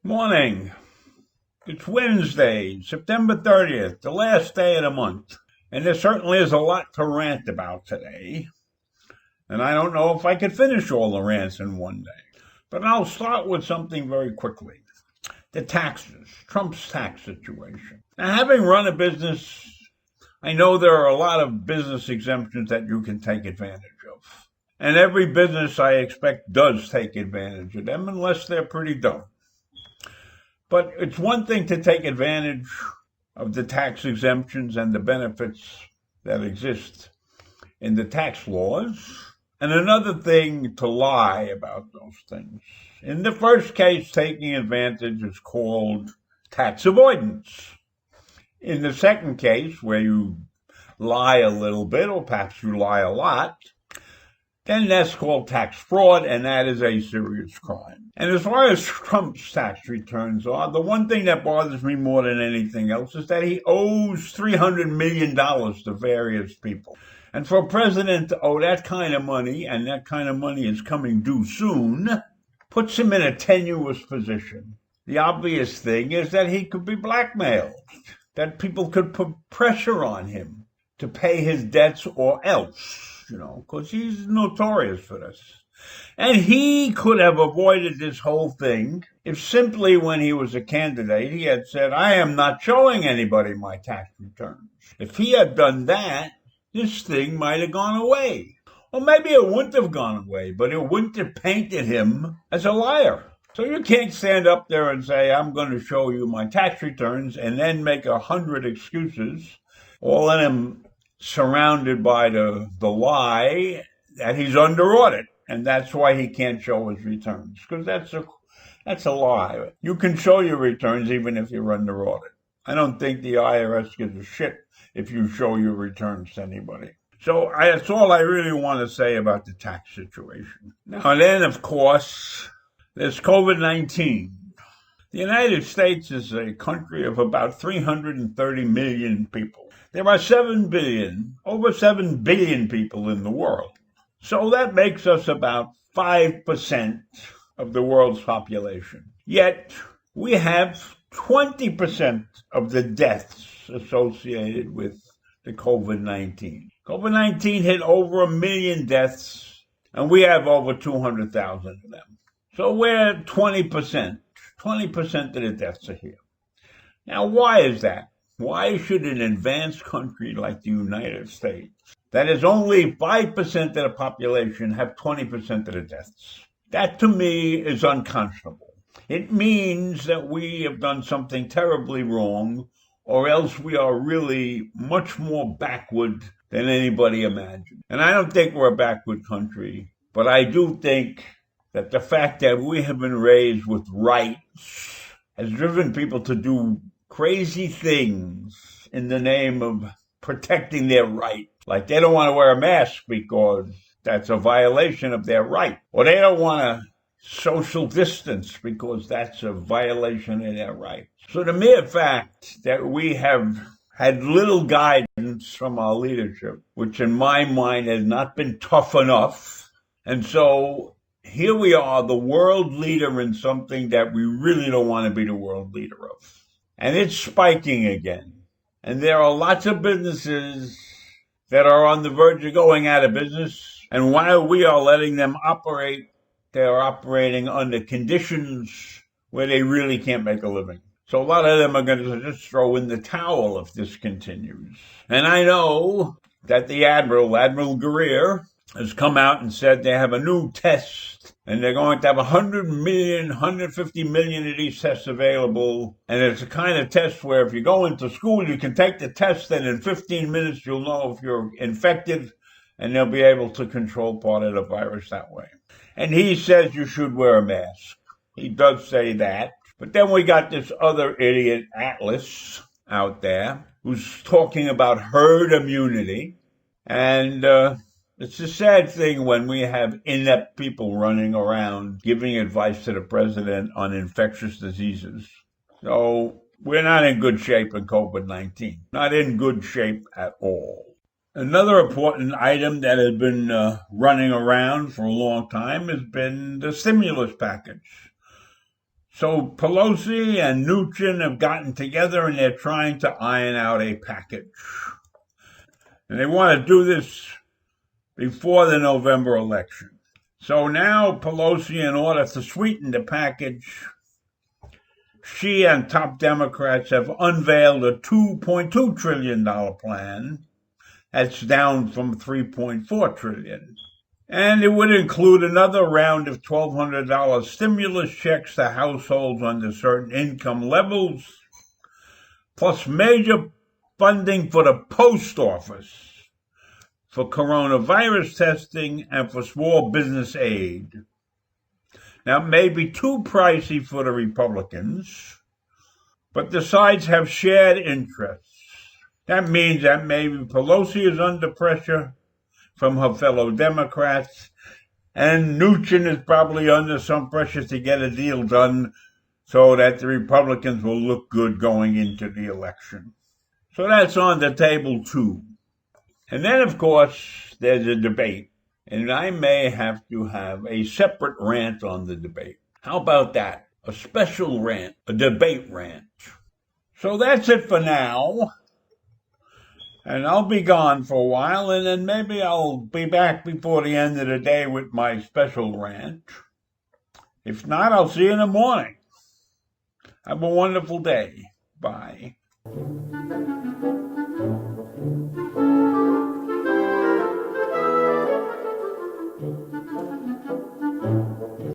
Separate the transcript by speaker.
Speaker 1: Morning. It's Wednesday, September 30th, the last day of the month. And there certainly is a lot to rant about today. And I don't know if I could finish all the rants in one day. But I'll start with something very quickly. The taxes, Trump's tax situation. Now, having run a business, I know there are a lot of business exemptions that you can take advantage of. And every business, I expect, does take advantage of them unless they're pretty dumb. But it's one thing to take advantage of the tax exemptions and the benefits that exist in the tax laws, and another thing to lie about those things. In the first case, taking advantage is called tax avoidance. In the second case, where you lie a little bit, or perhaps you lie a lot, then that's called tax fraud, and that is a serious crime. And as far as Trump's tax returns are, the one thing that bothers me more than anything else is that he owes $300 million to various people. And for a president to owe that kind of money, and that kind of money is coming due soon, puts him in a tenuous position. The obvious thing is that he could be blackmailed, that people could put pressure on him to pay his debts or else. Because he's notorious for this. And he could have avoided this whole thing if simply when he was a candidate, he had said, I am not showing anybody my tax returns. If he had done that, this thing might have gone away. Or maybe it wouldn't have gone away, but it wouldn't have painted him as a liar. So you can't stand up there and say, I'm going to show you my tax returns, and then make 100 excuses, all of them surrounded by the lie that he's under audit, and that's why he can't show his returns, because that's a lie. You can show your returns even if you're under audit. I don't think the IRS gives a shit if you show your returns to anybody. So that's all I really want to say about the tax situation. Now then, of course, there's COVID-19. The United States is a country of about 330 million people. There are over 7 billion people in the world. So that makes us about 5% of the world's population. Yet we have 20% of the deaths associated with the COVID-19. COVID-19 hit over 1 million deaths, and we have over 200,000 of them. So we're 20%. 20% of the deaths are here. Now, why is that? Why should an advanced country like the United States, that is only 5% of the population, have 20% of the deaths? That, to me, is unconscionable. It means that we have done something terribly wrong, or else we are really much more backward than anybody imagined. And I don't think we're a backward country, but I do think that the fact that we have been raised with rights has driven people to do crazy things in the name of protecting their right. Like they don't want to wear a mask because that's a violation of their right. Or they don't want to social distance because that's a violation of their right. So the mere fact that we have had little guidance from our leadership, which in my mind has not been tough enough, and so here we are, the world leader in something that we really don't want to be the world leader of. And it's spiking again. And there are lots of businesses that are on the verge of going out of business. And while we are letting them operate, they're operating under conditions where they really can't make a living. So a lot of them are going to just throw in the towel if this continues. And I know that the Admiral Greer, has come out and said they have a new test, and they're going to have 100 million, 150 million of these tests available. And it's a kind of test where if you go into school, you can take the test, and in 15 minutes, you'll know if you're infected, and they'll be able to control part of the virus that way. And he says you should wear a mask. He does say that. But then we got this other idiot, Atlas, out there, who's talking about herd immunity. And It's a sad thing when we have inept people running around giving advice to the president on infectious diseases. So we're not in good shape in COVID-19. Not in good shape at all. Another important item that has been running around for a long time has been the stimulus package. So Pelosi and Mnuchin have gotten together and they're trying to iron out a package. And they want to do this before the November election. So now Pelosi, in order to sweeten the package, she and top Democrats have unveiled a $2.2 trillion plan. That's down from $3.4 trillion. And it would include another round of $1,200 stimulus checks to households under certain income levels, plus major funding for the post office, for coronavirus testing, and for small business aid. Now, it may be too pricey for the Republicans, but the sides have shared interests. That means that maybe Pelosi is under pressure from her fellow Democrats, and Mnuchin is probably under some pressure to get a deal done so that the Republicans will look good going into the election. So that's on the table too. And then, of course, there's a debate. And I may have to have a separate rant on the debate. How about that? A special rant, a debate rant. So that's it for now. And I'll be gone for a while, and then maybe I'll be back before the end of the day with my special rant. If not, I'll see you in the morning. Have a wonderful day. Bye.